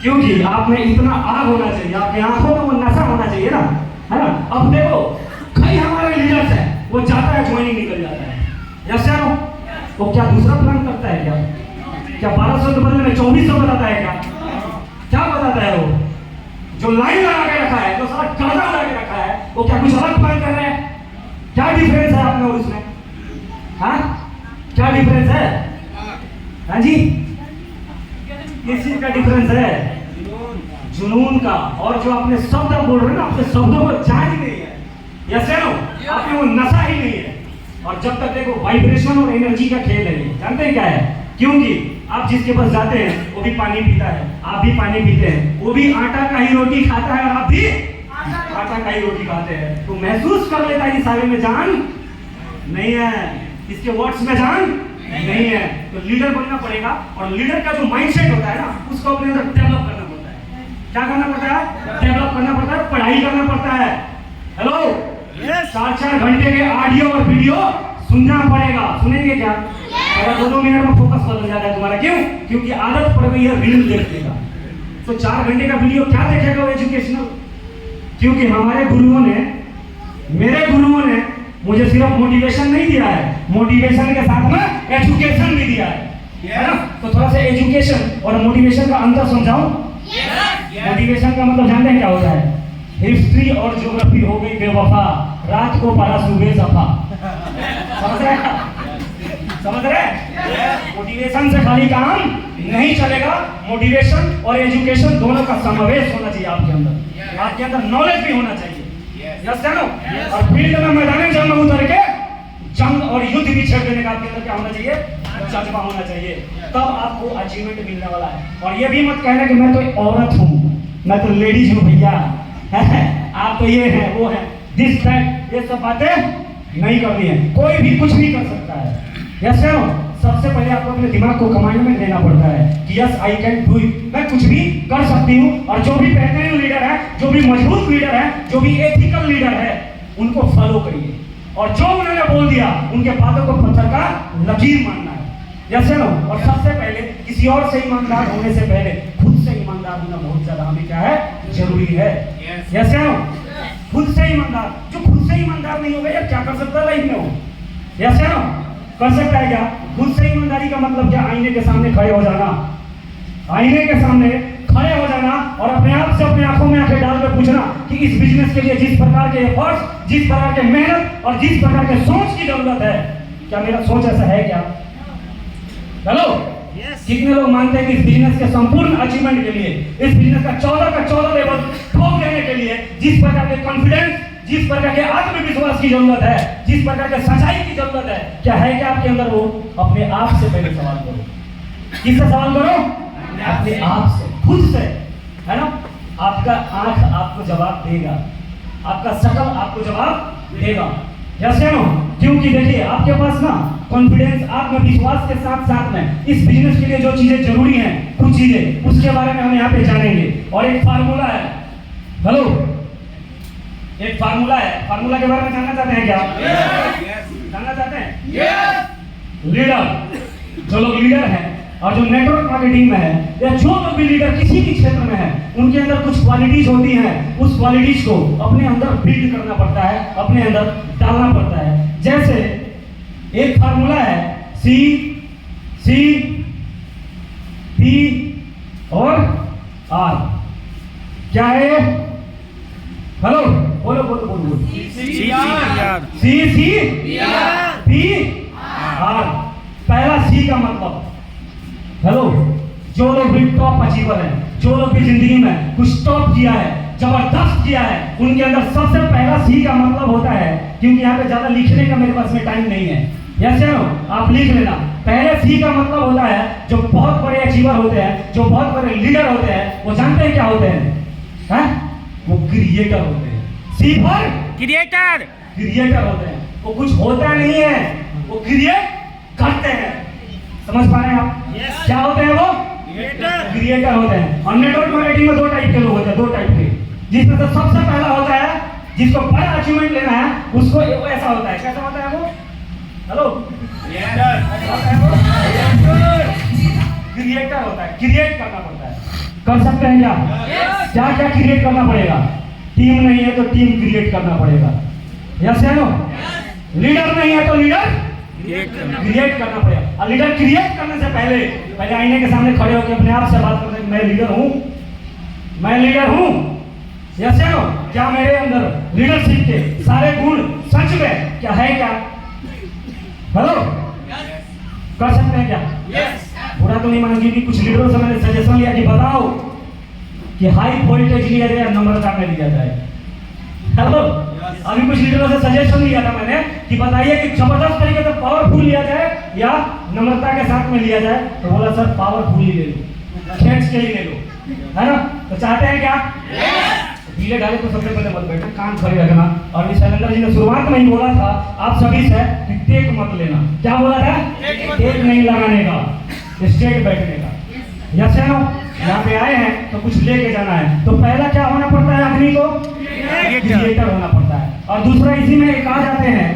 क्योंकि आप में इतना आग होना चाहिए, आपकी आंखों में वो नशा होना चाहिए ना, है ना। अब देखो कई हमारे लीडर्स हैं, वो चाहता है ज्वाइनिंग निकल जाता है, यस या नो? वो क्या दूसरा प्लान करता है क्या 1200 के बदले में 2400 बताता है क्या बताता है? वो जो लाइन लगा के रखा है, जो सारा कर्जा लगा के रखा है, वो क्या कुछ अलग प्लान कर रहे हैं? क्या डिफरेंस है आप में और उसमें? हाँ, क्या डिफरेंस है? हाँ जी, किस चीज का डिफरेंस है? जुनून का। और जो अपने शब्द बोल रहे हैं ना, अपने शब्दों को जान ही नहीं है, यस या नो? आप में वो नशा ही नहीं है। और जब तक देखो वाइब्रेशन और एनर्जी का खेल है, जानते हैं क्या है? क्योंकि आप जिसके पास जाते हैं वो भी पानी पीता है, आप भी पानी पीते हैं, वो भी आटा का ही रोटी खाता है और आप भी आटा का ही रोटी खाते हैं। तो महसूस कर लेता है इस आगे में जान नहीं है, इसके वर्ड्स में जान नहीं है। तो लीडर बनना पड़ेगा, और लीडर का जो माइंडसेट होता है ना, उसको अपने अंदर डेवलप करना पड़ता है। क्या करना पड़ता है? डेवलप करना पड़ता है, पढ़ाई करना पड़ता है। हेलो, 4-4 घंटे के ऑडियो और वीडियो सुनना पड़ेगा। सुनेंगे क्या? अगर 2-2 मिनट में फोकस बदल जाता है तुम्हारा। क्यों? क्योंकि आदत पड़ गई है रील देखने का। तो 4 घंटे का वीडियो क्या देखेगा वो एजुकेशनल? क्योंकि हमारे गुरुओं ने, मेरे गुरुओं ने मुझे सिर्फ मोटिवेशन नहीं दिया है, मोटिवेशन के साथ में एजुकेशन भी दिया है ना। तो थोड़ा सा एजुकेशन और मोटिवेशन का अंतर समझाऊं। मोटिवेशन का मतलब जानते हैं क्या होता है? हिस्ट्री और ज्योग्राफी हो गई बेवफा, रात को पढ़ा सुबह सफा। समझ रहे? मोटिवेशन से खाली काम नहीं चलेगा, मोटिवेशन और एजुकेशन दोनों का समावेश होना चाहिए आपके अंदर। आपके अंदर नॉलेज भी होना चाहिए, यस जानो। और फील्ड में मैदान जंग में उतर के जंग और युद्ध भी छेड़ देने का आपके अंदर क्या होना चाहिए? जज्बा होना चाहिए। तब आपको अचीवमेंट मिलने वाला है। और ये भी मत कहना कि मैं तो औरत हूँ, मैं तो लेडीज हूँ भैया, आप तो ये है वो है, दिस दैट, ये सब बातें नहीं करनी है। कोई भी कुछ भी कर सकता है, यस या नो? सबसे पहले आपको अपने दिमाग को कमांडमेंट देना पड़ता है कि yes I can do it, मैं कुछ भी कर सकती हूँ। और जो भी बेहतरीन लीडर है, जो भी मजबूत लीडर है, जो भी एथिकल लीडर है, उनको फॉलो करिए। और जो उन्होंने बोल दिया, उनके बातों को पत्थर का लकीर मानना है, यस या नो? और सबसे पहले किसी और से ईमानदार होने से पहले खुद से ईमानदार होना बहुत ज्यादा हमें क्या है? जरूरी है, यस या नो? खुद से ईमानदार। जो खुद से ईमानदार नहीं होगा यार, क्या कर सकता है लाइफ में वो? यस या नो? कर सकता है क्या? खुद से ईमानदारी का मतलब क्या? आईने के सामने खड़े हो जाना, आईने के सामने खड़े हो जाना और अपने आप से अपने आंखों में आंखें डाल कर पूछना कि इस बिजनेस के लिए जिस प्रकार के एफर्ट्स, जिस प्रकार के मेहनत और जिस प्रकार के सोच की जरूरत है, क्या मेरा सोच ऐसा है क्या? हेलो, कितने लोग मानते हैं कि इस बिजनेस के संपूर्ण अचीवमेंट के लिए, इस बिजनेस का 14 लेवल ठोक देने के लिए जिस प्रकार के कॉन्फिडेंस, जिस प्रकार के आत्मविश्वास की जरूरत है, जिस प्रकार के सच्चाई की जरूरत है, क्या है क्या आपके अंदर? वो अपने आप से पहले सवाल करो। किससे सवाल करो? अपने आप से, खुद से, है ना? आपका आंख आपको जवाब देगा, आपका शकल आपको जवाब देगा, यस या नो? क्योंकि देखिए आपके पास ना कॉन्फिडेंस, आत्मविश्वास के साथ साथ में इस बिजनेस के लिए जो चीजें जरूरी हैं, कुछ चीजें, उसके बारे में हम यहाँ पे जानेंगे। और एक फार्मूला है, हेलो, एक फार्मूला है। फार्मूला के बारे में जानना चाहते हैं क्या? जानना चाहते हैं? लीडर, जो लोग लीडर हैं और जो नेटवर्क मार्केटिंग में है, या जो लोग भी लीडर किसी भी क्षेत्र में है, उनके अंदर कुछ क्वालिटीज होती हैं। उस क्वालिटीज को अपने अंदर बिल्ड करना पड़ता है, अपने अंदर डालना पड़ता है। जैसे एक फार्मूला है C, P और R। क्या है? हेलो, बोलो बोलो बोलो। C, P, R। पहला C का मतलब, हेलो, जो लोग भी टॉप अचीवर हैं, जो लोग भी जिंदगी में कुछ टॉप किया है, जबरदस्त किया है, उनके अंदर सबसे पहला C का मतलब होता है, क्योंकि यहाँ पे ज्यादा लिखने का मेरे पास में टाइम नहीं है, यस या नो? आप लिख लेना। पहले C का मतलब होता है, जो बहुत बड़े अचीवर होते हैं, जो बहुत बड़े लीडर होते हैं, वो जानते हैं क्या होते हैं? वो क्रिएटर होते हैं। C फॉर क्रिएटर, क्रिएटर होते हैं। वो कुछ होता नहीं है, वो क्रिएट करते हैं। समझ पा रहे हैं आप? क्या होते हैं वो? क्रिएटर होते हैं। और नेटवर्क मार्केटिंग में 2 टाइप के लोग होते हैं, 2 टाइप के, जिसमें से सबसे पहला होता है जिसको बड़ा अचीवमेंट लेना है, उसको ऐसा होता है। कैसा होता है वो? हेलो, क्रिएटर होता है, क्रिएट करना पड़ता है। कर सकते हैं क्या? क्या क्या क्रिएट करना पड़ेगा? टीम नहीं है तो टीम क्रिएट करना पड़ेगा। यस या नो? लीडर नहीं है तो लीडर क्रिएट करना पड़ेगा। और लीडर क्रिएट करने से पहले आईने के सामने खड़े होकर अपने आप से बात करते हैं, मैं लीडर हूँ, मैं लीडर हूँ। यस या नो? क्या मेरे अंदर लीडरशिप के सारे गुण सच में क्या है? क्या हेलो कर सकते हैं क्या? बुरा तो नहीं मानेंगे कि कुछ लीडरों से मैंने सजेशन लिया कि बताओ कि हाई वोल्टेज लिया जाए या नम्रता में लिया जाए। हेलो अभी कुछ लीडरों से सजेशन लिया था मैंने कि बताइए कि जबरदस्त तरीके से पावरफुल लिया जाए या नम्रता के साथ में लिया जाए। तो बोला सर पावरफुल ही ले लो, खींच के ही ले लो, है ना? तो चाहते हैं क्या? ढीले ढाले तो सबसे पहले मत बैठना, कान खड़े रखना। और शैलेंद्र जी ने शुरुआत में ही बोला था आप सभी से कि टेक मत लेना। क्या बोला था? टेक नहीं लगाने का, स्ट्रेट बैठने का। यस या नो? यहाँ पे आए हैं तो कुछ लेके जाना है। तो पहला क्या होना पड़ता है आदमी को? क्रिएटर होना पड़ता है। और दूसरा इसी में एक आ जाते हैं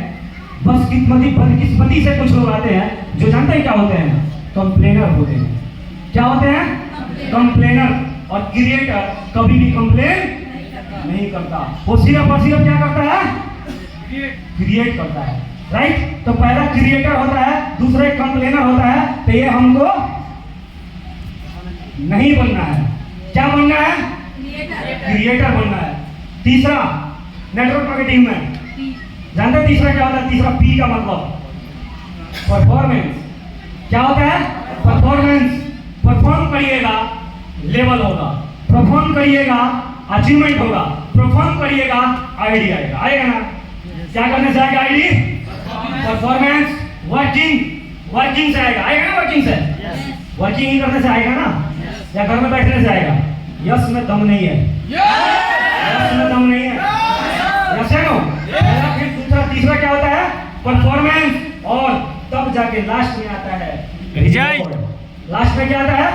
बस बदकिस्मती से कुछ लोग आते हैं जो जानते हैं क्या होते हैं? कंप्लेनर होते हैं। क्या होते हैं? कंप्लेनर। और क्रिएटर कभी भी कंप्लेन नहीं करता, वो सिर्फ और सिर्फ क्या करता है? क्रिएट करता है। राइट? तो पहला क्रिएटर होता है, दूसरा एक कंप्लेनर होता है। तो ये हमको नहीं बनना है। क्या बनना है? क्रिएटर बनना है। तीसरा नेटवर्क मार्केटिंग में जानते हैं तीसरा क्या होता है? तीसरा पी का मतलब परफॉर्मेंस। क्या होता है? परफॉर्मेंस। परफॉर्म करिएगा लेवल होगा, परफॉर्म करिएगा अचीवमेंट होगा, परफॉर्म करिएगा आईडी आएगा। आएगा ना? क्या करने से आएगा आईडी? परफॉर्मेंस। वर्किंग से आएगा। आएगा ना? वर्किंग से, वर्किंग ही करने से आएगा ना? या घर में बैठने से आएगा? यस में दम नहीं है, यस में दम नहीं है। यस है नो? फिर दूसरा तीसरा क्या होता है? परफॉर्मेंस। और तब जाके लास्ट में आता है रिजल्ट। लास्ट में क्या आता है?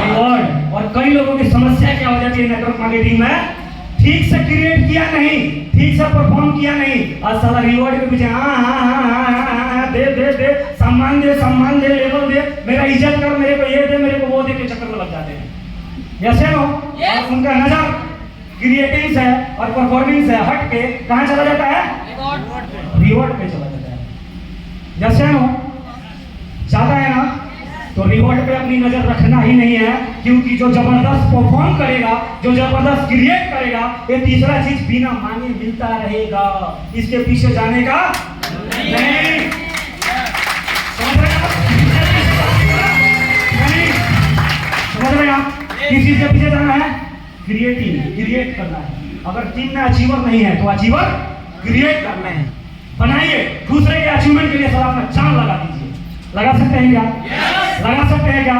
रिवॉर्ड। और कई लोगों की समस्या क्या हो जाती है नेटवर्क मार्केटिंग में? ठीक से क्रिएट किया नहीं, ठीक से परफॉर्म किया नहीं, और साला रिवॉर्ड के पीछे दे सम्मान दे लेवल दे, मेरा इज्जत कर, मेरे को ये दे, मेरे को वो दे के चक्कर में लग जाते हैं। यस है नो? और उनका नजर क्रिएटिंग से और परफॉर्मिंग से हट के कहाँ चला जाता है? रिवॉर्ड पे चला जाता है। यस है नो? ज्यादा है ना? तो रिवॉर्ड पे अपनी नजर रखना ही नहीं है, क्योंकि जो जबरदस्त परफॉर्म करेगा, जो जबरदस्त क्रिएट करेगा, ये तीसरा चीज बिना मांगे मिलता रहेगा। इसके पीछे जाने का नहीं। समझ रहे हैं आप? किस चीज के पीछे जाना है? क्रिएट करना है। अगर टीम में अचीवर नहीं है तो अचीवर क्रिएट करना है। बनाइए दूसरे के अचीवमेंट के लिए सर अपना जान लगा दीजिए। लगा सकते हैं क्या? लगा सकते हैं क्या?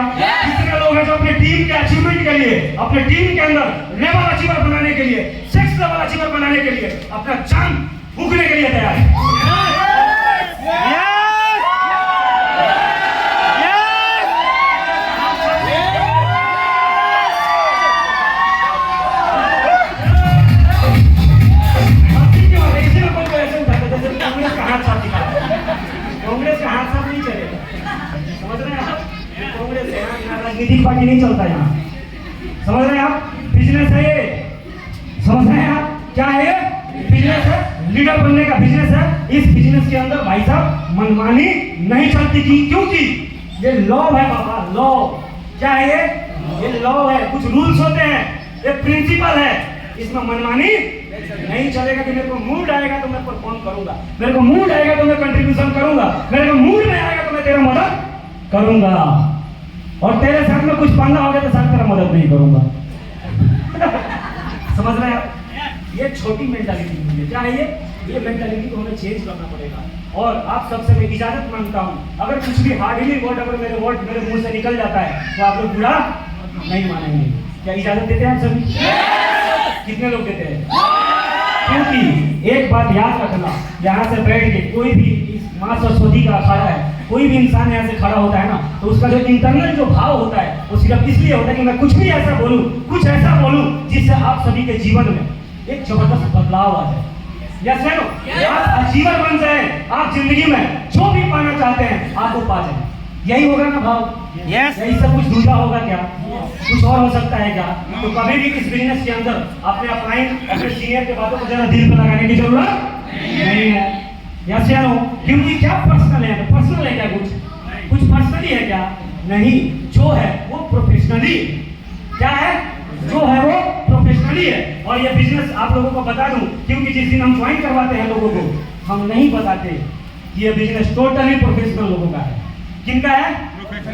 कितने लोग हैं जो अपने टीम के अचीवमेंट के लिए, अपने टीम के अंदर लेवल अचीवर बनाने के लिए, सेक्स लेवल अचीवर बनाने के लिए अपना जान फूकने के लिए तैयार है? कांग्रेस का हाथ साफ नहीं चलेगा। समझ रहे हैं आप? कांग्रेस यहाँ राजनीतिक पार्टी नहीं चलता यहाँ। समझ रहे हैं आप? बिजनेस है ये। समझ रहे हैं आप? क्या है ये? बिजनेस है। लीडर बनने का बिजनेस है। इस बिजनेस के अंदर भाई साहब मनमानी नहीं चलती थी, क्योंकि ये लॉ है बाबा, लॉ। क्या है ये लॉ है। कुछ रूल्स होते हैं, ये प्रिंसिपल है। इसमें मनमानी नहीं चलेगा कि मेरे को मूड आएगा तो मैं परफॉर्म करूंगा, मेरे को मूड आएगा तो मैं कंट्रीब्यूशन करूंगा, मेरे को मूड में आएगा तो मैं तेरा मदद करूंगा, और तेरे साथ में कुछ पंगा हो गया तो साथ तेरा मदद नहीं करूंगा। समझ रहे हैं आप? ये छोटी मेंटालिटी है। क्या है ये मेंटालिटी को हमें चेंज करना पड़ेगा। और आप सबसे मैं इजाजत मांगता हूं, अगर कुछ भी हार्डली वर्ड अगर मेरे मुंह से निकल जाता है तो आप लोग बुरा नहीं मानेंगे। क्या इजाजत देते हैं आप सभी? कितने लोग देते हैं? क्योंकि एक बात याद रखना, यहाँ से बैठ के कोई भी इस माँ सरस्वती का अखाड़ा है, कोई भी इंसान यहाँ से खड़ा होता है ना, तो उसका जो इंटरनल जो भाव होता है वो सिर्फ इसलिए होता है कि मैं कुछ भी ऐसा बोलूं, कुछ ऐसा बोलूं जिससे आप सभी के जीवन में एक जबरदस्त बदलाव आ जाए। यस है नो? आप आजीवन बन जाए, आप जिंदगी में जो भी पाना चाहते हैं आप वो पा जाए। यही होगा ना भाव? Yes. यही सब कुछ दूसरा होगा क्या? कुछ और हो सकता है क्या? तो कभी भी इस बिजनेस के अंदर अपने अपलाइन अपने सीनियर के बातों को जरा दिल पर लगाने की जरूरत नहीं है। यस या नो? क्योंकि क्या पर्सनल है? पर्सनल है क्या? कुछ पर्सनली है क्या? नहीं, जो है वो प्रोफेशनली। क्या है? जो है वो प्रोफेशनली है। और ये बिजनेस आप लोगों को बता दूं, क्योंकि जिस दिन हम ज्वाइन करवाते हैं लोगों को, हम नहीं बताते कि ये बिजनेस टोटली प्रोफेशनल लोगों का है। किनका है?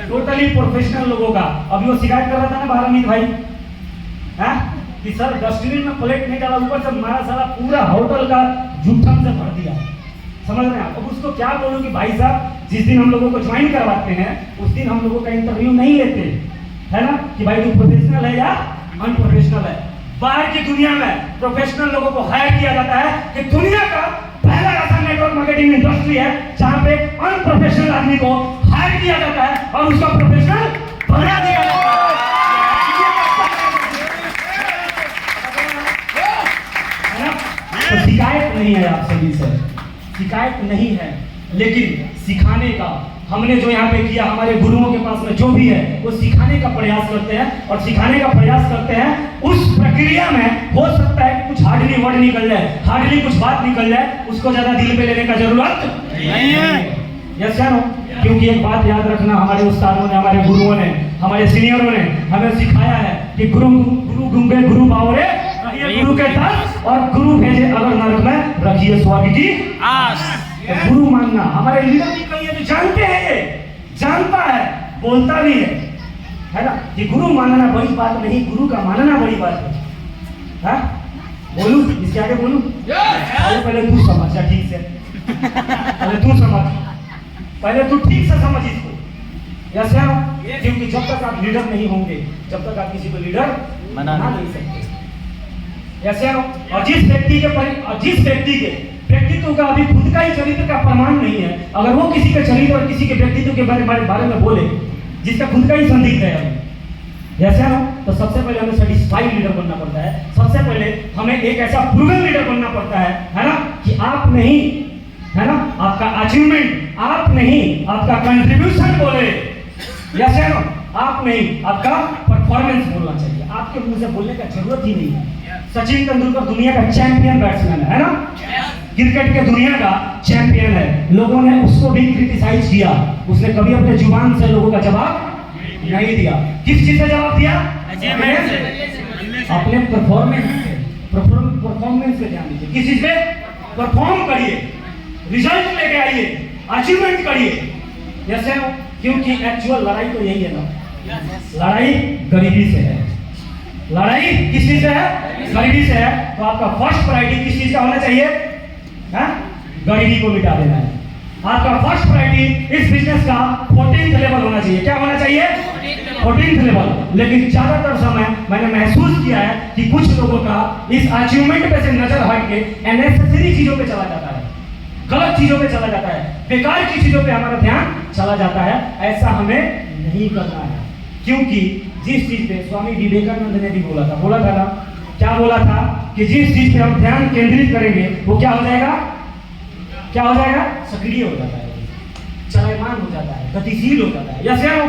टोटली प्रोफेशनल लोगों का। अभी वो शिकायत कर रहा था ना बारामीत भाई, है कि सर डस्टबिन में प्लेट नहीं डाला, ऊपर से हमारा सारा पूरा होटल का जूठम से भर दिया। समझ रहे हैं आप? अब उसको क्या बोलूं कि भाई साहब जिस दिन हम लोगों को ज्वाइन करवाते हैं उस दिन हम लोगों का इंटरव्यू नहीं लेते, है ना, कि भाई तू प्रोफेशनल है या अनप्रोफेशनल है। बाहर की दुनिया में प्रोफेशनल लोगों को हायर किया जाता है कि दुनिया का पहला ऐसा नेटवर्क मार्केटिंग इंडस्ट्री है जहां पे अनप्रोफेशनल आदमी को हायर किया जाता है और उसका प्रोफेशनल बना दिया जाता है। तो शिकायत नहीं है आप सभी से, शिकायत नहीं है, लेकिन सिखाने का हमने जो यहाँ पे किया, हमारे गुरुओं के पास में जो भी है वो सिखाने का प्रयास करते हैं और सिखाने का प्रयास करते हैं। उस प्रक्रिया में हो सकता है कुछ हार्डली वर्ड निकल जाए, हार्डली कुछ बात निकल जाए, उसको ज्यादा दिल पे लेने का जरूरत नहीं है। यस या नो? क्योंकि एक बात याद रखना, हमारे उस्तादों ने, हमारे गुरुओं ने, हमारे सीनियरों ने हमें सिखाया है कि गुरु गुरु गुंगे गुरु बावरे, गुरु के दास और गुरु भेजे अगर नरक में रखिए स्वर्ग की आस। तो गुरु मानना, हमारे लीडर भी कहीं है जो जानते हैं, ये जानता है, बोलता भी है ना, कि गुरु मानना बड़ी बात नहीं, गुरु का मानना बड़ी बात है। बोलू इसके आगे बोलू? पहले तू समझ जा ठीक से, पहले तू समझ, पहले तू ठीक से समझ इसको। यस या नो? क्योंकि जब तक आप लीडर नहीं होंगे, जब तक आप किसी को लीडर बना नहीं सकते। यस या नो? और जिस व्यक्ति के व्यक्तित्व का अभी खुद का ही चरित्र का प्रमाण नहीं है, अगर वो किसी के चरित्र और किसी के व्यक्तित्व के बारे में बोले जिसका खुद का ही संदिग्ध है, जैसे ना, तो सबसे पहले हमें सेटिस्फाइड लीडर बनना पड़ता है। सबसे पहले हमें एक ऐसा प्रूवन लीडर बनना पड़ता है ना, कि आप नहीं, है ना, आपका अचीवमेंट, आप नहीं, आपका कंट्रीब्यूशन बोले। जैसे ना, आप नहीं, आपका परफॉर्मेंस बोलना चाहिए। आपके मुंह से बोलने का जरूरत ही नहीं है। सचिन तेंदुलकर दुनिया का चैंपियन बैट्समैन है ना, क्रिकेट के दुनिया का चैंपियन है। लोगों ने उसको भी क्रिटिसाइज किया, उसने कभी अपने जुबान से लोगों का जवाब नहीं दिया। किस चीज से जवाब दिया? अपने परफॉर्मेंस पे ध्यान दीजिए। किस चीज पे? परफॉर्म करिए, रिजल्ट लेके आइए, अचीवमेंट करिए। जैसे क्योंकि एक्चुअल लड़ाई तो यही है ना, लड़ाई गरीबी से है। लड़ाई किस चीज से है? गरीबी से है। तो आपका फर्स्ट प्रायोरिटी किस चीज का होना चाहिए? गरीबी को मिटा देना है। आपका फर्स्ट प्रायोरिटी इस बिजनेस का 14th लेवल होना चाहिए। क्या होना चाहिए? 14th level. लेकिन ज्यादातर समय मैंने महसूस किया है कि कुछ लोगों का इस अचीवमेंट पे से नजर हट के अननेसेसरी चीजों पे चला जाता है, गलत चीजों पे चला जाता है, बेकार की चीजों पे हमारा ध्यान चला जाता है। ऐसा हमें नहीं करना है, क्योंकि जिस चीज पे स्वामी विवेकानंद ने भी बोला था ना, क्या बोला था? कि जिस चीज पे हम ध्यान केंद्रित करेंगे वो क्या हो जाएगा? क्या हो जाएगा? सक्रिय हो जाता है, चलमान हो जाता है, गतिशील हो जाता है। यस या नो?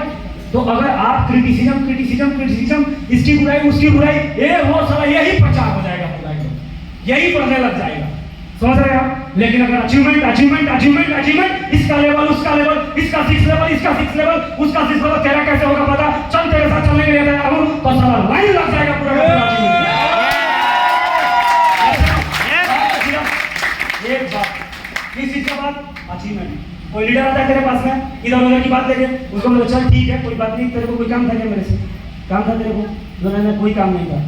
तो अगर आप क्रिटिसिज्म, इसकी बुराई उसकी बुराई, ये वो सारा यही प्रचार हो जाएगा, यही पढ़ने लग जाएगा। समझ रहे हैं आप? लेकिन अगर अचीवमेंट, इसका लेवल, उसका लेवल, इसका 6 लेवल, उसका 6 लेवल, तेरा कैसे होगा पता, चल तेरे साथ चलने के लिए तैयार हूं, तो सारा लाइन लग जाएगा पूरा। एक बात, किस चीज का बात? अचीवमेंट। कोई लीडर आता है तेरे पास में, इधर उधर की बात लेके, उसको बोलो चल ठीक है कोई बात नहीं, तेरे को कोई काम था क्या मेरे से? काम था तेरे को? बोला नहीं, कोई काम नहीं था।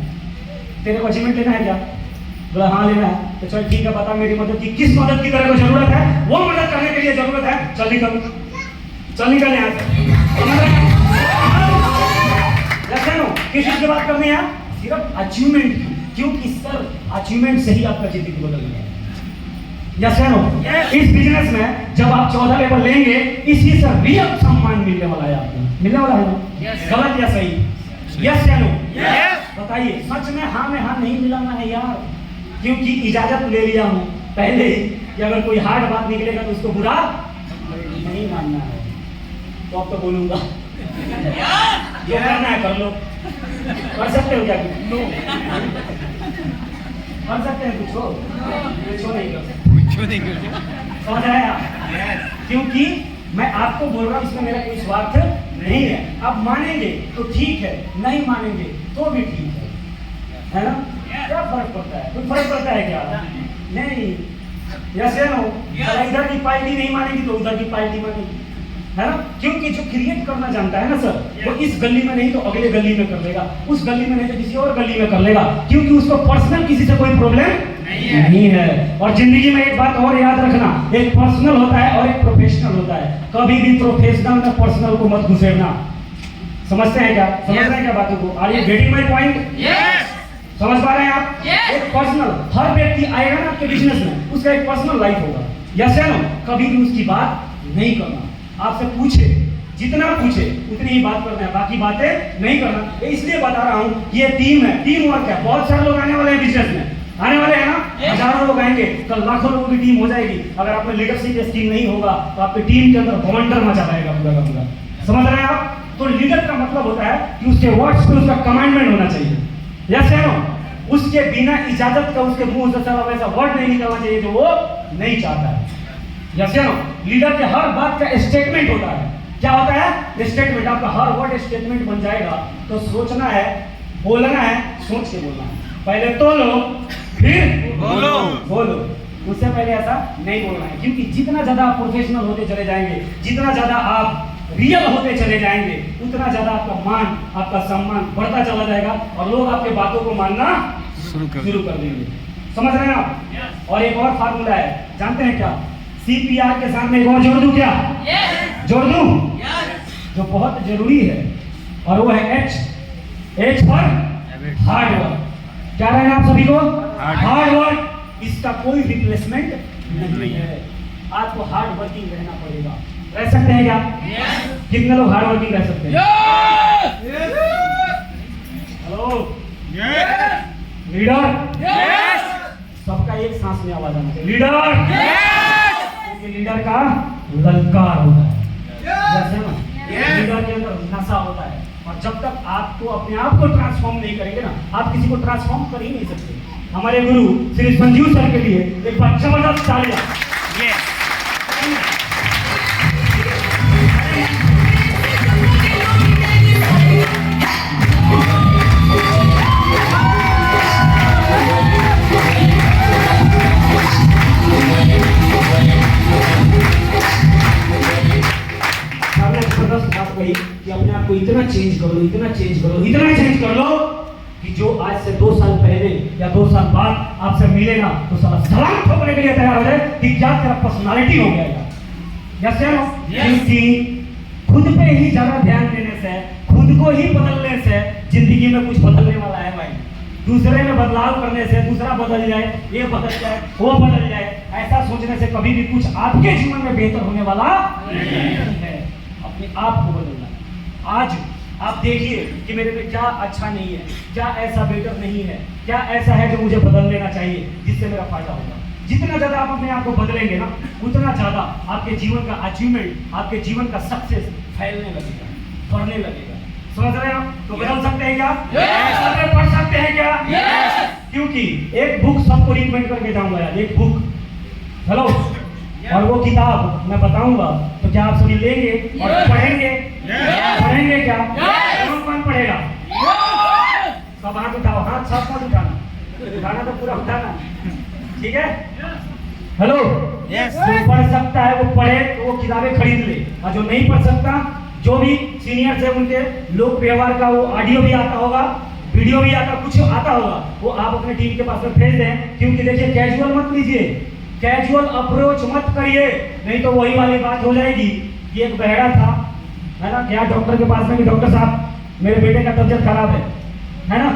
तेरे को अचीवमेंट लेना है क्या? बोला हाँ लेना है। तो चल ठीक है, बता मेरी मदद की, किस मदद की तेरे को जरूरत है, वो मदद करने के लिए जरूरत है, चल निकल यहाँ से। जैसे नो किस चीज की बात करनी है? सिर्फ अचीवमेंट की, क्योंकि सर अचीवमेंट से ही आपका जिंदगी बदलनी है। जैसे नो इस बिजनेस में जब आप 14 लेवल लेंगे, इसी से रियल सम्मान मिलने वाला है आपको, मिलने वाला है ना? गलत या सही? यस या नो? बताइए, सच में हाँ में हाँ नहीं मिलाना है यार, क्योंकि इजाजत ले लिया हूं पहले कि अगर कोई हार्ड बात निकलेगा तो उसको बुरा नहीं मानना है। तो अब तो बोलूंगा जो करना है कर लो। कर सकते हो क्या? नो कर सकते हैं कुछ नहीं कर सकते। समझ रहे हैं आप? क्योंकि मैं आपको बोल रहा हूँ इसमें मेरा कोई स्वार्थ नहीं है। आप मानेंगे तो ठीक है, नहीं मानेंगे तो भी ठीक है ना? क्या फर्क पड़ता है? कुछ फर्क पड़ता है क्या? नहीं। यस या नो? इधर की पार्टी नहीं मानेगी तो उधर की पार्टी मानेगी, है ना? क्योंकि जो क्रिएट करना जानता है ना सर, वो इस गली में नहीं तो अगले गली में कर लेगा, उस गली में नहीं तो किसी और गली में कर लेगा, क्योंकि उसको पर्सनल किसी से कोई प्रॉब्लम नहीं है। और जिंदगी में एक बात और याद रखना, एक पर्सनल होता है और एक प्रोफेशनल होता है। कभी भी प्रोफेशनल में पर्सनल को मत घुसेड़ना। समझते हैं क्या? समझ रहे हैं क्या बातों को? Are you getting my point? समझ पा रहे हैं आप? एक पर्सनल, हर व्यक्ति आएगा ना आपके बिजनेस में, उसका एक पर्सनल लाइफ होगा। यस या नो? कभी भी उसकी बात नहीं करना। आपसे पूछे, जितना पूछे उतनी ही बात करना है, बाकी बातें नहीं करना। इसलिए बता रहा हूँ, ये टीम है, टीम वर्क है। बहुत सारे लोग आने वाले हैं बिजनेस में, आने वाले हैं ना, हजारों लोग आएंगे, कल लाखों लोगों की टीम हो जाएगी। अगर आप में लीडरशिप स्किल नहीं होगा तो आपकी टीम के अंदर भवंडर मचा रहेगा पूरा का पूरा। समझ रहे हैं आप? तो लीडर का मतलब होता है कि उसके वर्ड्स पे उसका कमांडमेंट होना चाहिए। यस या नो? उसके बिना इजाजत का उसके मुंह से सारा वैसा वर्ड नहीं निकलना चाहिए जो वो नहीं चाहता है। यस या नो? लीडर के हर बात का स्टेटमेंट होता है। क्या होता है? स्टेटमेंट। आपका हर वर्ड स्टेटमेंट बन जाएगा। तो सोचना है, बोलना है, सोच के बोलना है। पहले तोलो फिर बोलो। उससे पहले ऐसा नहीं बोलना है, क्योंकि जितना ज्यादा आप प्रोफेशनल होते चले जाएंगे, जितना ज्यादा आप रियल होते चले जाएंगे, उतना ज्यादा आपका मान, आपका सम्मान बढ़ता चला जाएगा और लोग आपके बातों को मानना शुरू कर देंगे। समझ रहे हैं आप? और एक और फार्मूला है, जानते हैं क्या? CPR के सामने एक और जोड़ दूं क्या? जोड़ दूं? जो बहुत जरूरी है, और वो है H फॉर हार्ड वर्क। क्या रहेगा आप सभी को? Hard work. इसका कोई रिप्लेसमेंट नहीं है। आपको हार्ड वर्किंग रहना पड़ेगा। रह सकते हैं क्या? कितने लोग हार्ड वर्किंग रह सकते हैं? Hello leader? सबका एक सांस में आवाज आना चाहिए, लीडर। लीडर का ललकार होता है, जैसे ना लीडर के अंदर नशा होता है। और जब तक आपको अपने आप को ट्रांसफॉर्म नहीं करेंगे ना, आप किसी को ट्रांसफॉर्म कर ही नहीं सकते। हमारे गुरु श्री संजीव सर के लिए एक बार जबरदस्त तालियां। कि अपने आप को इतना चेंज कर लो, इतना चेंज कर लो, इतना चेंज कर लो कि जो आज से 2 साल पहले या 2 साल बाद आपसे मिलेगा तो साला सलाम ठोकने के लिए तैयार हो जाए कि क्या तेरा पर्सनालिटी हो गया यार। यस या नो? क्योंकि खुद पे ही ज्यादा ध्यान देने से, खुद को ही बदलने से जिंदगी में कुछ बदलने वाला है भाई। दूसरे में बदलाव करने से दूसरा बदल जाए, ये बदल जाए, वो बदल जाए, ऐसा सोचने से कभी भी कुछ आपके जीवन में बेहतर होने वाला नहीं है। अपने आप को बदलना। आज आप देखिए कि मेरे पे क्या अच्छा नहीं है, क्या ऐसा बेटर नहीं है, क्या ऐसा है जो मुझे बदल लेना चाहिए जिससे मेरा फायदा होगा। जितना ज्यादा आप अपने आप को बदलेंगे ना, उतना ज्यादा आपके जीवन का अचीवमेंट, आपके जीवन का सक्सेस फैलने लगेगा, बढ़ने लगेगा। समझ रहे हैं आप? तो बदल सकते हैं क्या? पढ़ सकते हैं क्या? क्योंकि एक बुक सबको रिकमेंड करके जाऊंगा यार, एक बुक। हेलो? और वो किताब मैं बताऊंगा, तो क्या आप सभी लेंगे और पढ़ेंगे? पढ़ेंगे क्या? कौन पढ़ेगा? सब हाथ उठाओ, हाथ सब मत उठाना, उठाना तो पूरा उठाना, ठीक है? हेलो? जो पढ़ सकता है वो पढ़े, तो वो किताबें खरीद ले। और जो नहीं पढ़ सकता, जो भी सीनियर से उनके लोक व्यवहार का वो ऑडियो भी आता होगा, वीडियो भी आता, कुछ आता होगा, वो आप अपने टीम के पास में भेज दें। क्योंकि देखिए, कैजुअल मत लीजिए, कैजुअल अप्रोच मत करिए, नहीं तो वही वाली बात हो जाएगी कि एक बहरा था, है ना, क्या डॉक्टर के पास में कि डॉक्टर साहब मेरे बेटे का तबीयत खराब है ना,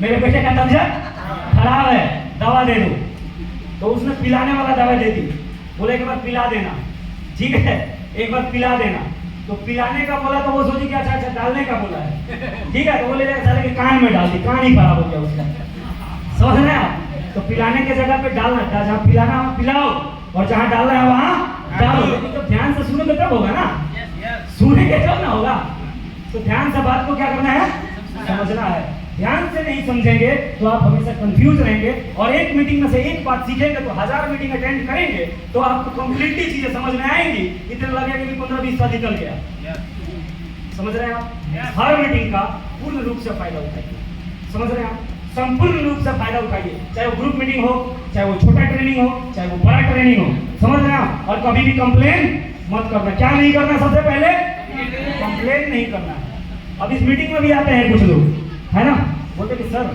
मेरे बेटे का तबीयत खराब है, दवा दे दो। तो उसने पिलाने वाला दवा दे दी, बोले एक बार पिला देना, ठीक है, एक बार पिला देना। तो पिलाने का बोला तो वो सोची कि अच्छा डालने का बोला है, ठीक है, तो बोले साले के कान में डाल दी, कान ही खराब हो गया उसका। समझ रहे हैं आप? तो पिलाने के जगह पे डालना था, जहाँ पिलाना वहाँ पिलाओ और जहाँ डालना है वहाँ डालो। लेकिन तो ध्यान से सुनोगे तब होगा ना। सुनेंगे जब ना होगा। तो ध्यान से बात को क्या करना है, समझना है। ध्यान से नहीं समझेंगे तो आप हमेशा कंफ्यूज रहेंगे, और एक मीटिंग में से एक बात सीखेंगे तो 1000 मीटिंग अटेंड करेंगे तो आपको कंप्लीटली चीजें समझ में आएंगी। इतना लगेगा कि 15-20 साल निकल गया। समझ रहे हैं आप? हर मीटिंग का पूर्ण रूप से फायदा उठाइए। समझ रहे हैं आप? संपूर्ण रूप से फायदा उठाइए, चाहे वो ग्रुप मीटिंग हो, चाहे वो छोटा ट्रेनिंग हो, चाहे वो बड़ा ट्रेनिंग हो। समझ रहे हैं आप? और कभी भी कंप्लेन मत करना। क्या नहीं करना? सबसे पहले कंप्लेन नहीं करना है। अब इस मीटिंग में भी आते हैं कुछ लोग, है ना, बोलते कि सर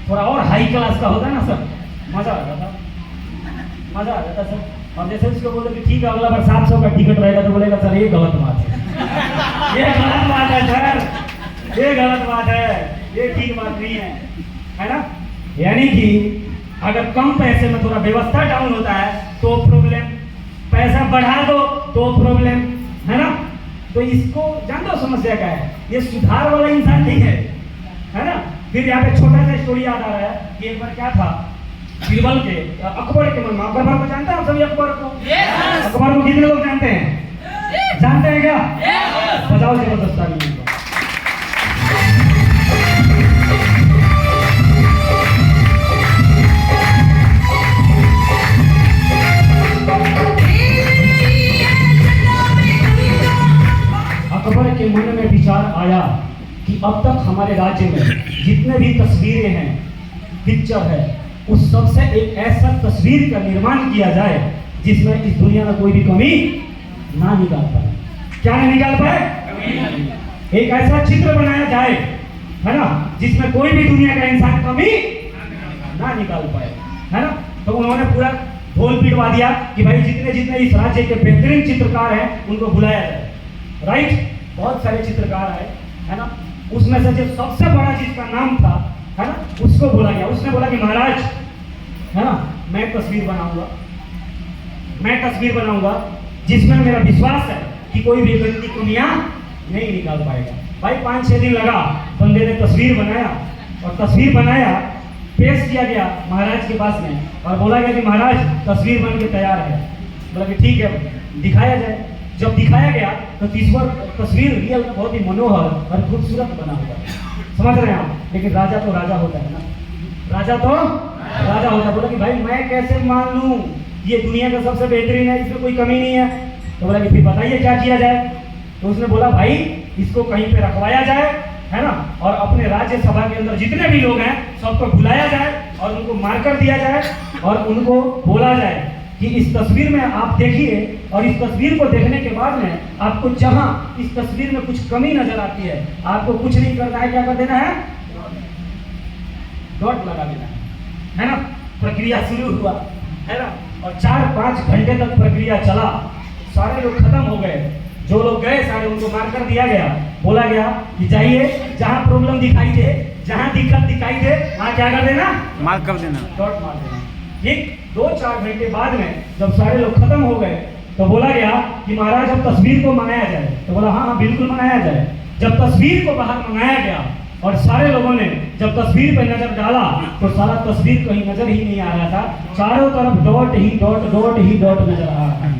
थोड़ा और हाई क्लास का होता है ना सर, मजा आ जाता, मजा आ जाता सर। और जैसे उसको बोले कि ठीक है अगला बार 700 का टिकट रहेगा, तो बोलेगा सर ये गलत बात है, ये गलत बात है सर, ये गलत बात है, ये ठीक बात नहीं है ना। यानी कि अगर कम पैसे में थोड़ा व्यवस्था डाउन होता है तो प्रॉब्लम, पैसा बढ़ा दो तो प्रॉब्लम, है ना। तो इसको जान दो समस्या क्या है, ये सुधार वाला इंसान नहीं है ना। फिर यहाँ पे छोटा सा स्टोरी याद आ रहा है कि एक बार क्या था, बीरबल के अकबर के मन में, अकबर को जानते हैं आप सभी? अकबर को अकबर को कितने लोग जानते हैं? जानते हैं क्या? बजाओ जबरदस्त ताली। अकबर के मन में विचार आया कि अब तक हमारे राज्य में जितने भी तस्वीरें हैं, पिक्चर है, उस सब से एक ऐसा तस्वीर का निर्माण किया जाए जिसमें इस दुनिया में कोई भी कमी ना निकाल पाए। क्या नहीं निकाल पाए? एक ऐसा चित्र बनाया जाए, है ना, जिसमें कोई भी दुनिया का इंसान कमी ना निकाल पाए, है ना। तो उन्होंने पूरा ढोल पिटवा दिया कि भाई जितने जितने इस राज्य के बेहतरीन चित्रकार हैं उनको बुलाया जाए। राइट, बहुत सारे चित्रकार आए, है ना। उसमें से जो सबसे बड़ा जिसका नाम था, है ना, उसको बोला गया। उसने बोला कि महाराज, है ना, मैं तस्वीर बनाऊंगा जिसमें मेरा विश्वास है कि कोई भी व्यक्ति कमियां नहीं निकाल पाएगा। भाई 5-6 दिन लगा, बंदे ने तस्वीर बनाया, और तस्वीर बनाया, पेश किया गया महाराज के पास में, और बोला गया कि महाराज तस्वीर बन के तैयार है। बोला कि ठीक है दिखाया जाए। जब दिखाया गया तो तस्वीर रियल में बहुत ही मनोहर और खूबसूरत बना हुआ। समझ रहे हैं आप? लेकिन राजा तो राजा होता है ना, राजा तो राजा होता है। बोला कि भाई मैं कैसे मान लूं ये दुनिया का सबसे बेहतरीन है, इसमें कोई कमी नहीं है। तो बोला कि फिर बताइए क्या किया जाए। तो उसने बोला भाई इसको कहीं पे रखवाया जाए, है ना, और अपने राज्यसभा के अंदर जितने भी लोग हैं सबको बुलाया जाए और उनको मार्कर दिया जाए और उनको बोला जाए कि इस तस्वीर में आप देखिए, और इस तस्वीर को देखने के बाद में आपको जहां इस तस्वीर में कुछ कमी नजर आती है, आपको कुछ नहीं करना है, क्या कर देना है? डॉट लगा देना है ना। प्रक्रिया शुरू हुआ, है ना, और 4-5 घंटे तक प्रक्रिया चला। सारे लोग खत्म हो गए, जो लोग गए सारे उनको मार्कर दिया गया। बोला गया कि जाइए जहां प्रॉब्लम दिखाई दे, जहां दिक्कत दिखाई दे, वहां क्या कर देना? मार्क कर देना, डॉट मार देना। ठीक 2-4 घंटे बाद में जब सारे लोग खत्म हो गए तो बोला गया कि महाराज अब तस्वीर को मंगाया जाए। तो बोला हाँ बिल्कुल मंगाया जाए। जब तस्वीर को बाहर मंगाया गया और सारे लोगों ने जब तस्वीर पे नजर डाला तो सारा तस्वीर कहीं नजर ही नहीं आ रहा था, चारों तरफ डॉट ही डॉट नजर आ रहा था।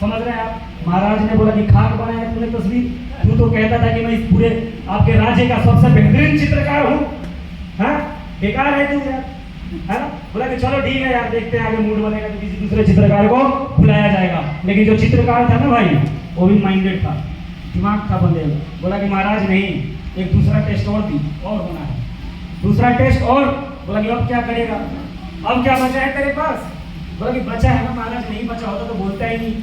समझ रहे हैं आप? महाराज ने बोला कि खाक बनाया तूने तस्वीर, तू तो कहता था कि मैं इस पूरे आपके राज्य का सबसे बेहतरीन चित्रकार हूँ, हाँ बेकार है तू यार, है ना। बोला कि चलो ठीक है यार, देखते हैं आगे मूड बनेगा तो किसी दूसरे चित्रकार को बुलाया जाएगा। लेकिन जो चित्रकार था ना भाई, वो भी माइंडेड था, दिमाग था बंदे। बोला कि महाराज नहीं, एक दूसरा टेस्ट और होना है, दूसरा टेस्ट और। बोला कि अब क्या करेगा, अब क्या बचा है तेरे पास? बोला कि बचा है ना महाराज, नहीं बचा होता तो बोलता ही नहीं,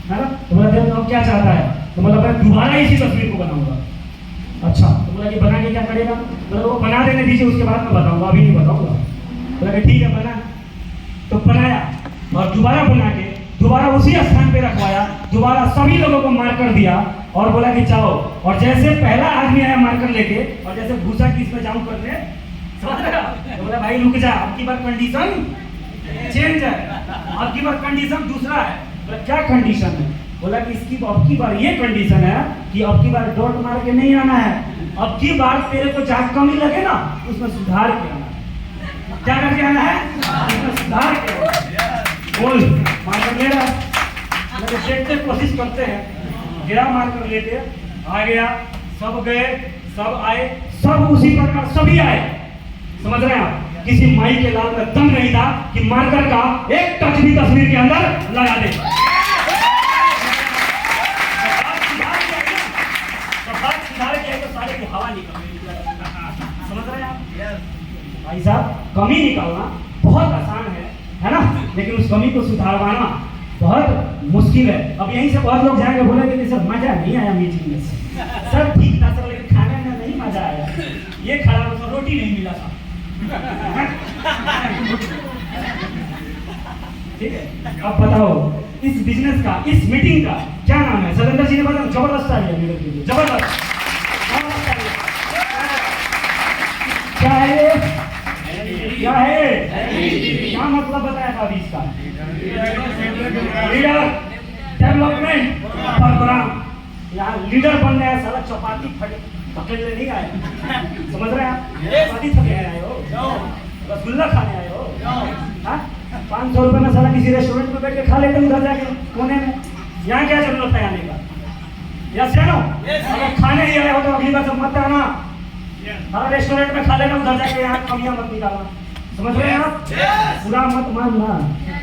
है ना। तो बोला कि अब क्या चाहता है? तो बोला मैं दोबारा इसी तस्वीर को बनाऊंगा। अच्छा, तो बोला कि बना के क्या करेगा? बोला वो बना देने दीजिए, उसके बाद मैं बताऊंगा, अभी नहीं बताऊंगा। बोला कि ठीक है बना। तो बनाया और दोबारा बना के दोबारा उसी स्थान पे रखवाया, दोबारा सभी लोगों को मार्कर दिया और बोला कि जाओ। और जैसे पहला आदमी आया मार्कर लेके, और जैसे भूसा की इसमें जाऊं करने, तो बोला भाई रुक जा, अब की बार कंडीशन चेंज है, अब की बार कंडीशन दूसरा है। बोला क्या कंडीशन है? बोला कि इसकी अब की बार ये कंडीशन है कि अब की बार डॉट मार के नहीं आना है, अब की बार तेरे को जहाँ कमी लगे ना उसमें सुधार के आना है। क्या करके आना है? उसमें सुधार के। बोल मार्कर ले रहा, देखते कोशिश करते हैं। गया मार्कर लेते, आ गया, सब गए, सब आए, सब उसी प्रकार सभी आए। समझ रहे हैं आप? किसी माई के लाल में दम नहीं था कि मार्कर का एक टच भी तस्वीर के अंदर लगा दे। तो सारे की हवा निकल गई। समझ रहे हैं आप? भाई साहब, कमी निकालना बहुत आसान है ना? लेकिन उस कमी को सुधारवाना बहुत मुश्किल है। अब यहीं से बहुत लोग जाएंगे, बोलेंगे कि सर मजा नहीं आया मीटिंग में, सर ठीक था सर, लेकिन खाने में नहीं मजा आया, ये खराब था, रोटी नहीं मिला था। ठीक है, अब बताओ इस बिजनेस का, इस मीटिंग का क्या नाम है? सरेंद्र जी ने बताया, जबरदस्त आइडिया मेरे के लिए, जबरदस्त। क्या है? क्या है? क्या मतलब बताया था अभी इसका? Leader development programme. यहाँ लीडर बनने आया, साला चपाती पकड़ने नहीं आए। समझ रहे हैं आप? चपाती पकड़ने आए हो, रसगुल्ला खाने आए हो? 500 रुपए में साला किसी रेस्टोरेंट में बैठ के खा लेते उधर जाके कोने में। यहाँ क्या जरूरत है आने का? यस या नो? अगर खाने ही आए हो तो अगली बार सब मत आना, हर रेस्टोरेंट में खा लेना, उधर जाके यहाँ कमियां मत निकालना। समझ रहे हैं आप? पूरा मत मानना,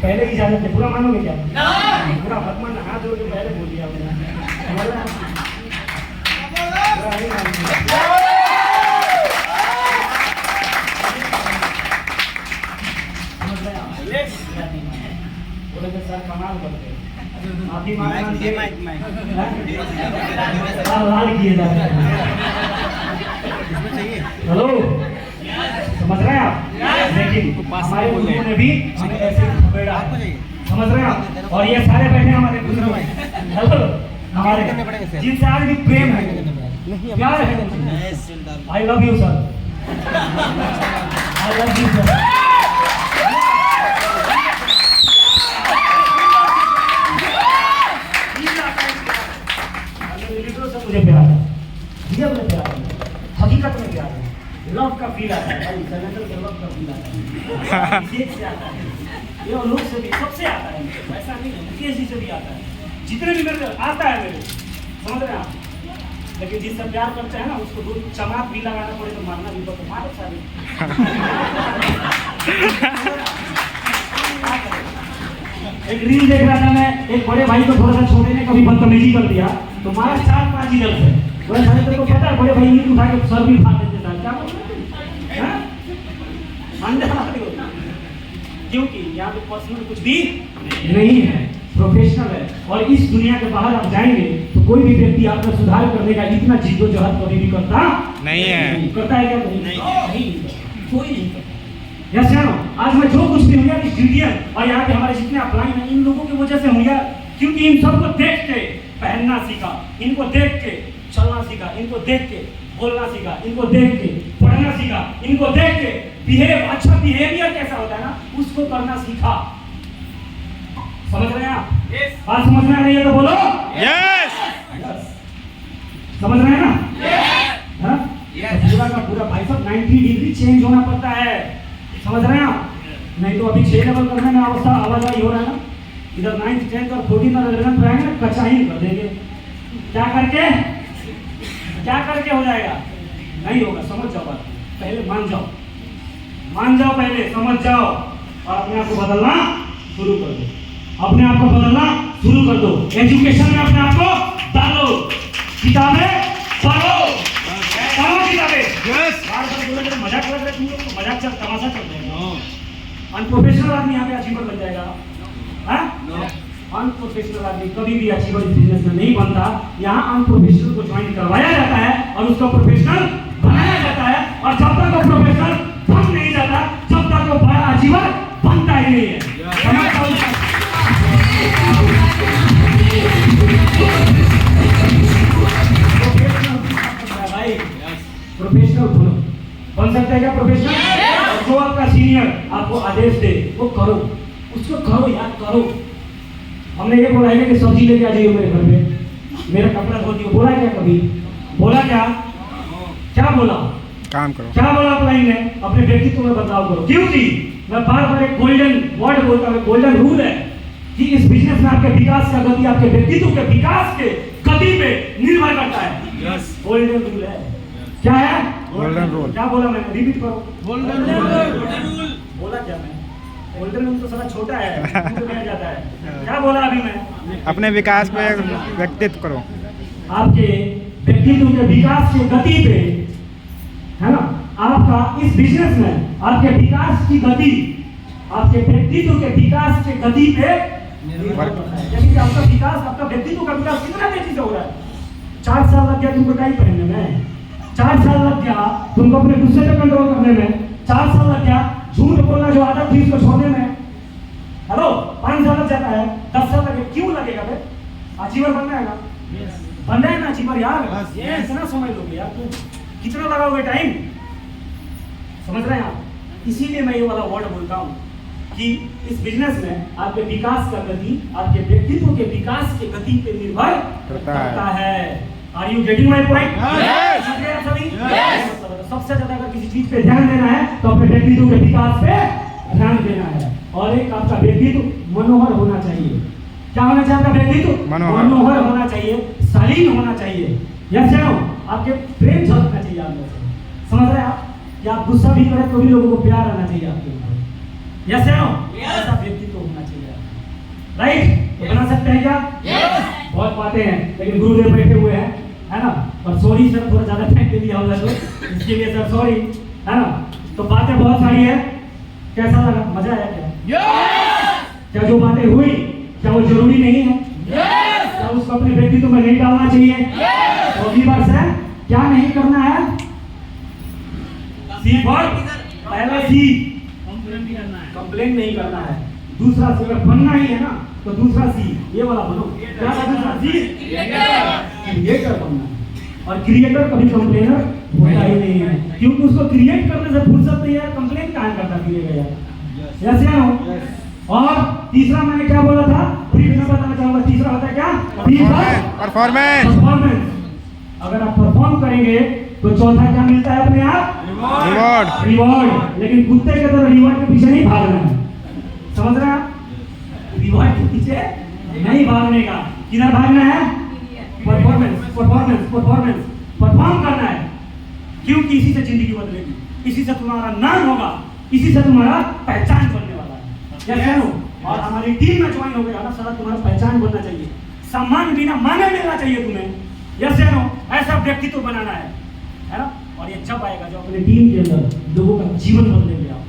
पहले ही इजाजत है, पूरा मानोगे क्या? पूरा मत मानना, हाथ जोड़ के पहले बोल दिया मैंने। समझ रहे हैं? बोले कि सर कमाल करते, माफी मांगना लाल किए जाते हैं। हेलो, समझ रहे हैं आप? लेकिन हमारे गुरुओं ने भी हमें ऐसे खबेड़ा, समझ रहे हैं आप? और ये सारे बैठे हमारे गुरु, हेलो, हमारे जिनसे आज भी प्रेम है, प्यार है। I love you sir, I love you sir. मुझे प्यार है, मुझे प्यार है, हकीकत में प्यार है, लव का फील आता है भाई, सरेंडर का लव का फील आता है, विशेष से आता है, ये लोग से भी, सबसे आता है, ऐसा नहीं है, मुकेश जी से भी आता है, जितने भी मेरे आता है मेरे, समझ रहे हैं आप? लेकिन जिससे प्यार करते हैं ना, उसको दो चमाट भी लगाना पड़े तो मारना भी पड़े, मारो सारे। एक रील देख रहा था मैं, एक बड़े भाई को थोड़ा सा छोटे ने कभी बदतमीजी कर दिया तो मारा 4-5 इधर से। बोले साले तेरे को पता है, बड़े भाई ईंट उठा के सर भी फाड़ देते थे, क्या बोल रहे हैं? क्योंकि यहाँ पे पर्सनल कुछ भी नहीं है, प्रोफेशनल है। और इस दुनिया के बाहर आप जाएंगे तो कोई भी व्यक्ति आपका सुधार करने का इतना जिद्दोजहद कभी भी करता नहीं है। करता है क्या? नहीं, कोई नहीं करता। यस या नो? आज मैं जो कुछ भी हूँ यार, इस ड्यूटियन और यहाँ के हमारे जितने अपलाइन हैं, इन लोगों की वजह से हूँ यार, क्योंकि इन सबको देख के पहनना सीखा, इनको देख के चलना सीखा, इनको देख के बोलना सीखा, इनको देख के पढ़ना सीखा, इनको देख के बिहेव, अच्छा बिहेवियर कैसा होता है ना, उसको करना सीखा। समझ रहे हैं आप? बात समझ में आ रही है तो बोलो यस। समझ रहे हैं ना? पूरा का पूरा भाई साहब 90 डिग्री चेंज होना पड़ता है। समझ रहे हैं आप? नहीं तो अभी 6 लेवल करने में अवस्था आवाजाही हो रहा है ना, इधर 9th 10th और 14th और 11th रहेंगे ना, कचाई कर देंगे। क्या करके हो जाएगा? नहीं होगा। समझ जाओ बात, पहले मान जाओ पहले, समझ जाओ और अपने आप को बदलना शुरू कर दो। अपने आप को बदलना शुरू कर दो। एजुकेशन में अपने आप को डालो, किताबें पढ़ो, किताबें। मजाक लग रहा है तुम लोग को, मजाक चल, तमाशा चल जाएगा। अनप्रोफेशनल आदमी यहाँ पे अचीवर बन जाएगा। अनप्रोफेशनल आदमी कभी भी अचीवर इस बिजनेस में नहीं बनता। यहाँ अनप्रोफेशनल को ज्वाइन करवाया जाता है और उसको प्रोफेशनल बनाया जाता है। और जब तक वो प्रोफेशनल बन नहीं जाता, जब तक वो बड़ा अचीवर बनता ही नहीं है। प्रोफेशनल बन सकते हैं क्या? प्रोफेशनल। जो आपका सीनियर आपको आदेश दे वो करो, उसको करो यार, करो। हमने ये बोला है कि सब्जी लेके आ जाइए मेरे घर पे, मेरा कपड़ा धो दियो, बोला क्या कभी? बोला क्या बोला? काम करो। क्या बोला अपलाइन ने? अपने व्यक्तित्व में बदलाव करो। क्योंकि मैं बार-बार एक गोल्डन वर्ड बोलता हूँ, गोल्डन रूल है कि इस बिजनेस में आपके विकास का गति, आपके व्यक्तित्व के विकास के गति पे निर्भर करता है। गोल्डन रूल है। क्या है? Golden rule. क्या बोला मैंने? रिपीट करो। Golden rule. बोला क्या मैं? गोल्डन रूल तो सारा छोटा है, मुझे कहा जाता है। क्या बोला अभी मैं? अपने विकास पे व्यक्तित्व करो। आपके व्यक्तित्व के विकास की गति पे, है ना, आपका इस बिजनेस में आपके विकास की गति, आपके व्यक्तित्व के विकास के गति पे निर्भर करता है। यानी कि आपका विकास, आपका व्यक्तित्व का विकास कितना तेजी से हो रहा है। 4 साल लग गया तुमको टाई पहनने में, 4 साल लग गया तुमको अपने गुस्से पे कंट्रोल करने में, 4 साल लग गया झूठ बोलना जो आदत थी उसको छोड़ने में। हेलो, 5 साल लग जाता है, 10 साल लगे, क्यों लगेगा बे? अचीवर बनना है ना, बनना है ना अचीवर यार। इतना समय लोगे यार, तुम कितना लगाओगे टाइम, समझ रहे हैं आप? इसीलिए मैं ये वाला वर्ड बोलता हूँ कि इस बिजनेस में आपके विकास का गति, आपके व्यक्तित्व के विकास के गति पे निर्भर करता है। Are you getting my point? सभी सबसे ज्यादा अगर किसी चीज पे ध्यान देना है तो अपने व्यक्तित्व के विकास पे ध्यान देना है। और एक आपका व्यक्तित्व मनोहर होना चाहिए। क्या होना चाहिए? आपका व्यक्तित्व मनोहर होना चाहिए, शालीन होना चाहिए। यस या नो? आपके प्रेम झलकना चाहिए अंदर से। समझ रहे हैं आप? कि आप गुस्सा भी करें तो भी लोगों को प्यार आना चाहिए आपके ऊपर। यस या नो? ऐसा व्यक्तित्व होना चाहिए, राइट? तो बना सकते हैं क्या? बहुत बातें हैं, लेकिन गुरुदेव बैठे हुए हैं, है ना? और सॉरी सर, थोड़ा ज्यादा टाइम दे दिया होगा तो इसके लिए सर सॉरी, है ना? तो बातें बहुत सारी है। कैसा लगा? मजा आया क्या? क्या जो बातें हुई क्या वो जरूरी नहीं है? क्या उसको अपने व्यक्तित्व में नहीं डालना चाहिए? तो अगली बार से क्या नहीं करना है? सी वर्ड, पहला सी कंप्लेन नहीं करना है। दूसरा सी, अगर बनना ही है ना तो दूसरा सी ये वाला बनो। क्या था दूसरा सी? क्रिएटर बनना है। और क्रिएटर कभी कंप्लेनर होता ही नहीं है, क्योंकि उसको क्रिएट करने से फुर्सत नहीं है। कंप्लेन कहाँ करता फिरेगा यार? यस या नो? और तीसरा मैंने क्या बोला था? ब्रीफ में बताना चाहूंगा। तीसरा होता है क्या? परफॉर्मेंस। अगर आप परफॉर्म करेंगे तो चौथा क्या मिलता है अपने आप? रिवॉर्ड। लेकिन कुत्ते के तरह रिवॉर्ड के पीछे नहीं भागना है। समझ रहे हैं आप? रिवॉर्ड के पीछे नहीं भागने का, किधर भागना है? परफॉर्मेंस परफॉर्म करना है। क्योंकि इसी से जिंदगी बदलेगी, इसी से तुम्हारा नाम होगा, इसी से तुम्हारा पहचान बनने वाला है। यस या नो? और हमारी टीम में ज्वाइन हो गया ना, सारा तुम्हारा पहचान बनना चाहिए, सम्मान बिना माने मिलना चाहिए तुम्हें। यस या नो? ऐसा व्यक्तित्व बनाना है ना? और ये जब आएगा जो अपने टीम के अंदर लोगों का जीवन बदलेंगे, आप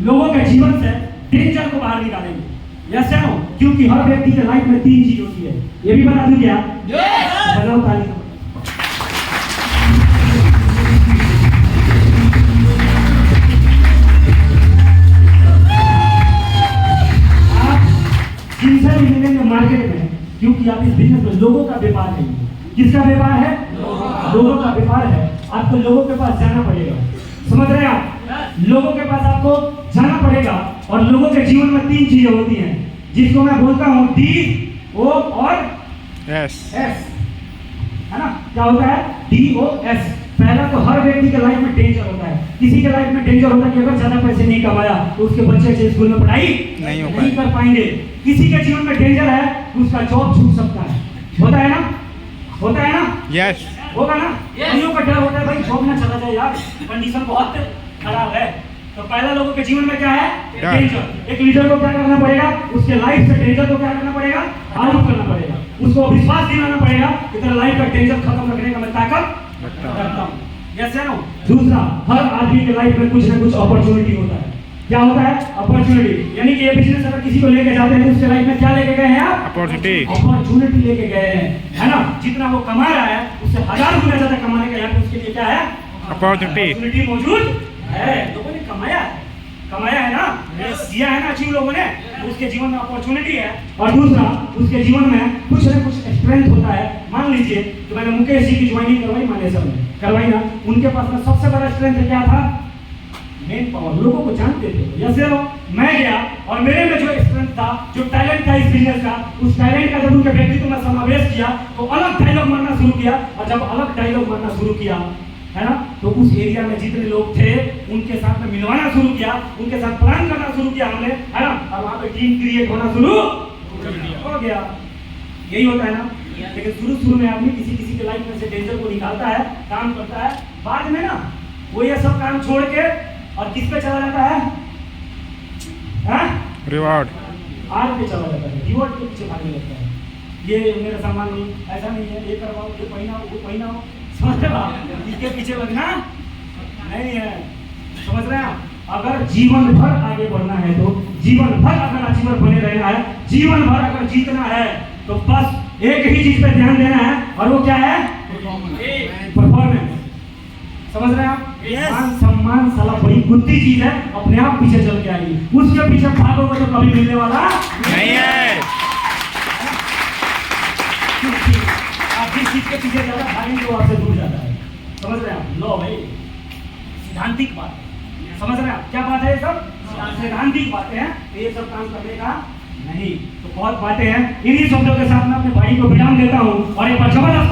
लोगों के जीवन से डेंजर को बाहर निकालेंगे। यस या नो? क्योंकि हर व्यक्ति के लाइफ में 3 चीज होती है। ये भी बता दूं क्या? बताओ ताली। आप जिनसे भी मिलेंगे मार्केट में, क्योंकि आप इस बिजनेस में लोगों का व्यापार है। किसका व्यापार है? लोगों का व्यापार है। आपको लोगों के पास जाना पड़ेगा। समझ रहे हैं आप? लोगों के पास आपको जाना पड़ेगा। और लोगों के जीवन में 3 चीजें होती हैं, जिसको मैं बोलता हूँ डी, ओ और एस। है ना? क्या होता है? DOS। पहला तो हर व्यक्ति के लाइफ में डेंजर होता है। किसी के लाइफ में डेंजर होता है कि अगर ज्यादा पैसे नहीं कमाया तो उसके बच्चे से स्कूल में पढ़ाई नहीं कर पाएंगे। किसी के जीवन में डेंजर है कि उसका जॉब छूट सकता है। होता है ना? होता है ना? यस। होगा ना? कईयों का डर होता है भाई जॉब ना चला जाए यार, कंडीशन बहुत खराब है। तो पहला लोगों के जीवन में क्या है? डेंजर। एक लीडर को क्या करना पड़ेगा? उसके लाइफ से डेंजर को क्या करना पड़ेगा? आउट करना पड़ेगा। उसको विश्वास दिलाना पड़ेगा कि तेरा लाइफ का डेंजर खत्म करने का मैं ताकत रखता हूँ। यस या नो? दूसरा, हर आदमी के लाइफ में कुछ ना कुछ अपॉर्चुनिटी होता है। क्या होता है? अपॉर्चुनिटी। यानी कि ये बिजनेस अगर किसी को लेके जाते हैं तो उसके लाइफ में क्या लेके गए हैं आप? अपॉर्चुनिटी लेके गए हैं, है ना? जितना वो कमा रहा है उससे 1000 गुना ज्यादा कमाने का यहाँ पे उसके लिए क्या है? अपॉर्चुनिटी मौजूद है। लोगों ने कमाया है ना, दिया है ना अचीव लोगों ने, उसके जीवन में अपॉर्चुनिटी है। और दूसरा, उसके जीवन में कुछ ना कुछ स्ट्रेंथ होता है। मान लीजिए कि मैंने मुकेश जी की ज्वाइनिंग करवाई, मैनेजर में करवाई ना, उनके पास में सबसे बड़ा स्ट्रेंथ क्या था? Main power. लोगों को जानते थे। जैसे मैं गया और मेरे में जो स्ट्रेंथ था, जो टैलेंट था इस बिजनेस का, उस टैलेंट का जब उनके व्यक्तित्व में समावेश किया तो अलग डायलॉग मारना शुरू किया। और जब अलग डायलॉग मारना शुरू किया, है ना, तो उस एरिया में जितने लोग थे उनके साथ में मिलवाना शुरू किया, उनके साथ प्लान करना शुरू किया हमने, है ना, और वहां पे टीम क्रिएट होना शुरू हो गया। यही होता है ना? लेकिन शुरू में आदमी किसी किसी के लाइफ में से डेंजर को निकालता है, काम करता है, बाद में ना वो ये सब काम छोड़ के और किस पे चला जाता है? रिवॉर्ड आग पे चला जाता है, रिवॉर्ड के पीछे भागने लगता है। ये मेरा सामान नहीं, ऐसा नहीं है, ये करवाओ, ये पहनाओ, वो पहनाओ, समझ रहे हो आप? इसके पीछे लगना नहीं है, समझ रहे हैं आप? अगर जीवन भर आगे बढ़ना है तो जीवन भर अगर अचीवर बने रहना है, जीवन भर अगर जीतना है तो बस एक ही चीज पे ध्यान देना है, और वो क्या है? परफॉर्मेंस। समझ रहे हैं आप? मान सम्मान साला बड़ी बुद्धि चीज है, अपने आप पीछे चल के आएगी, उसके पीछे भागोगे तो कभी मिलने वाला नहीं है। आप जिस चीज के पीछे ज्यादा भागेंगे वो आपसे दूर जाता है। समझ रहे हैं आप? लो भाई, सिद्धांतिक बात है। समझ रहे हैं आप? क्या बात है? ये सब सैद्धांतिक बातें हैं, ये सब काम करने का नहीं। तो बहुत बातें हैं, इन्हीं शब्दों के साथ मैं अपने भाई को विराम देता हूँ और एक बार जबरदस्त